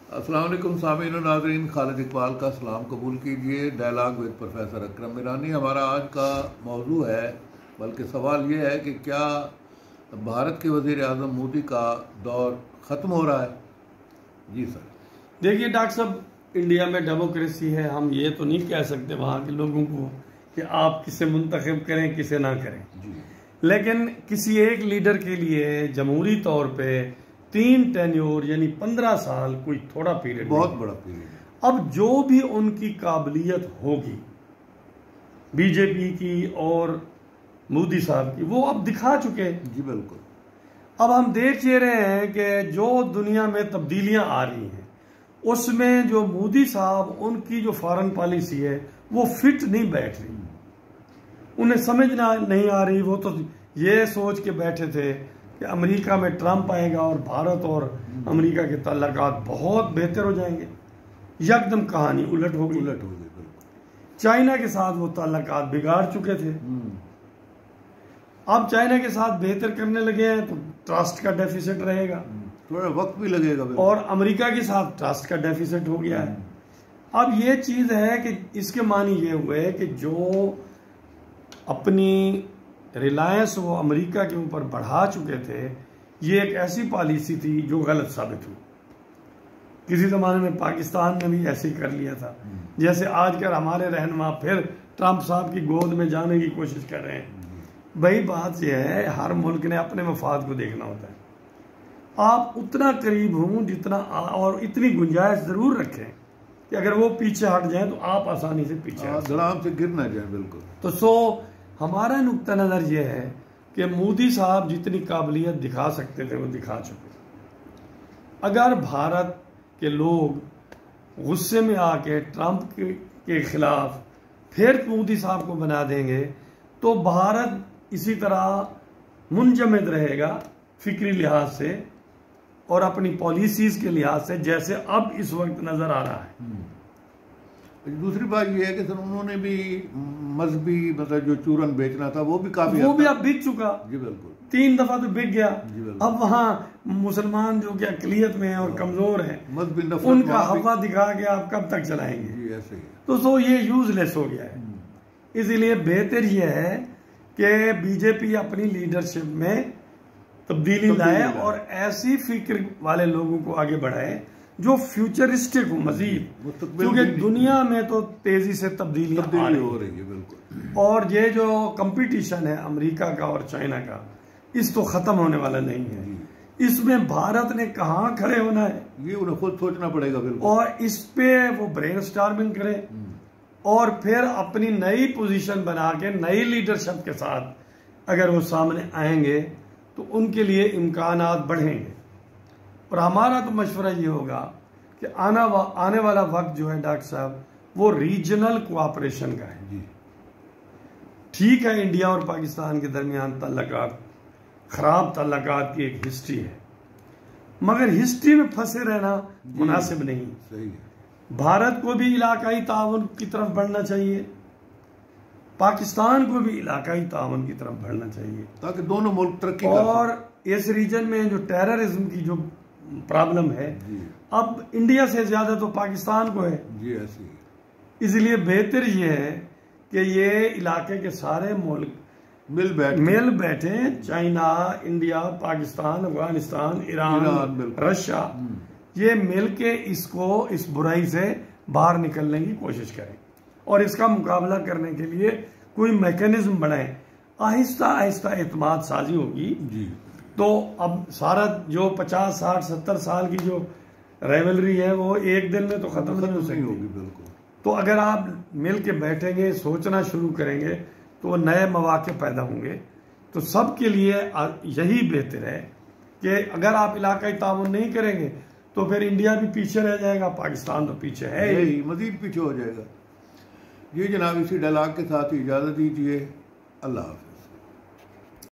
अस्सलाम वालेकुम सामीन और नाज़रीन, खालिद इकबाल का सलाम कबूल कीजिए। डायलॉग विद प्रोफेसर अकरम मीरानी हमारा आज का मौजू है, बल्कि सवाल ये है कि क्या भारत के वज़ीर आज़म मोदी का दौर ख़त्म हो रहा है? जी सर। देखिए डॉक्टर साहब, इंडिया में डेमोक्रेसी है, हम ये तो नहीं कह सकते वहाँ के लोगों को कि आप किसे मुंतखब करें किसे ना करें जी। लेकिन किसी एक लीडर के लिए जमहूरी तौर पे 3 टेन्योर यानी 15 साल कोई थोड़ा पीरियड, बहुत बड़ा पीरियड है। अब जो भी उनकी काबिलियत होगी बीजेपी की और मोदी साहब की, वो अब दिखा चुके हैं। जी बिल्कुल। अब हम देख ये रहे हैं कि जो दुनिया में तब्दीलियां आ रही हैं उसमें जो मोदी साहब, उनकी जो फॉरेन पॉलिसी है वो फिट नहीं बैठ रही, उन्हें समझना नहीं आ रही। वो तो ये सोच के बैठे थे कि अमेरिका में ट्रंप आएगा और भारत और अमेरिका के ताल्लुकात बहुत बेहतर हो जाएंगे। यकदम कहानी उलट हो गई। चाइना के साथ वो ताल्लुकात बिगाड़ चुके थे, अब चाइना के साथ बेहतर करने लगे हैं तो ट्रस्ट का डेफिसिट रहेगा, थोड़ा वक्त भी लगेगा। और अमेरिका के साथ ट्रस्ट का डेफिसिट हो गया है। अब ये चीज है कि इसके मानी ये हुए कि जो अपनी रिलायंस वो अमेरिका के ऊपर बढ़ा चुके थे, ये एक ऐसी पॉलिसी थी जो गलत साबित हुई। किसी जमाने में पाकिस्तान ने भी ऐसे ही कर लिया था, जैसे आजकल हमारे रहनुमा फिर ट्रंप साहब की गोद में जाने की कोशिश कर रहे हैं। वही बात यह है, हर मुल्क ने अपने मफाद को देखना होता है। आप उतना करीब हों जितना, और इतनी गुंजाइश जरूर रखें कि अगर वो पीछे हट जाए तो आप आसानी से पीछे आराम से गिर ना जाए। बिल्कुल। तो हमारा नुक्ता नज़र ये है कि मोदी साहब जितनी काबिलियत दिखा सकते थे वो दिखा चुके। अगर भारत के लोग गुस्से में आके ट्रंप के खिलाफ फिर मोदी साहब को बना देंगे तो भारत इसी तरह मुंजमद रहेगा फिक्री लिहाज से और अपनी पॉलिसीज के लिहाज से, जैसे अब इस वक्त नजर आ रहा है। दूसरी बात यह है कि सर उन्होंने भी मजहबी मतलब जो चूरन बेचना था वो भी काफी, वो भी अब बिक चुका। जी बिल्कुल। 3 दफा तो बिक गया। अब वहाँ मुसलमान जो कि अकलियत में है और कमजोर है, उनका हवा दिखा के आप कब तक चलाएंगे? जी ऐसे ही। तो ये यूजलेस हो गया है। इसलिए बेहतर यह है कि बीजेपी अपनी लीडरशिप में तब्दीली लाए और ऐसी फिक्र वाले लोगों को आगे बढ़ाए जो फ्यूचरिस्टिक हो मजीद, क्योंकि दुनिया में तो तेजी से तब्दीली हो रही है। बिल्कुल। और ये जो कंपटीशन है अमेरिका का और चाइना का, इस तो खत्म होने वाला नहीं है। इसमें भारत ने कहाँ खड़े होना है ये उन्हें खुद सोचना पड़ेगा। बिल्कुल। और इस पे वो ब्रेन स्टॉर्मिंग करे और फिर अपनी नई पोजीशन बना के नई लीडरशिप के साथ अगर वो सामने आएंगे तो उनके लिए इम्कानात बढ़ेंगे। और हमारा तो मशवरा ये होगा कि आने वाला वक्त जो है डॉक्टर साहब, वो रीजनल कोऑपरेशन का है। जी। ठीक है, इंडिया और पाकिस्तान के दरमियान ताल्लुकात, खराब ताल्लुकात की एक हिस्ट्री है, मगर हिस्ट्री में फंसे रहना मुनासिब नहीं। सही है। भारत को भी इलाकाई ताउन की तरफ बढ़ना चाहिए, पाकिस्तान को भी इलाकाई ताउन की तरफ बढ़ना चाहिए, ताकि दोनों मुल्क तरक्की और इस रीजन में जो टेररिज्म की जो प्रॉब्लम है अब इंडिया से ज्यादा तो पाकिस्तान को है। जी ऐसी है। इसलिए बेहतर ये है कि ये इलाके के सारे मुल्क मिल बैठे, China, India, Pakistan, Afghanistan, Iran, Russia, ये मिल के इस बुराई से बाहर निकलने की कोशिश करें और इसका मुकाबला करने के लिए कोई मैकेनिज्म बनाए। आहिस्ता आहिस्ता एतमाद साजी होगी। जी। तो अब सारा जो 50, 60, 70 साल की जो राइवलरी है वो एक दिन में तो खत्म नहीं हो सकती। बिल्कुल। तो अगर आप मिल के बैठेंगे, सोचना शुरू करेंगे तो नए मौके पैदा होंगे। तो सबके लिए यही बेहतर है कि अगर आप इलाकाई ताउन नहीं करेंगे तो फिर इंडिया भी पीछे रह जाएगा, पाकिस्तान तो पीछे है ही, मजीद पीछे हो जाएगा। ये जनाब इसी डायलॉग के साथ इजाज़त दीजिए। अल्लाह हाफ़िज़।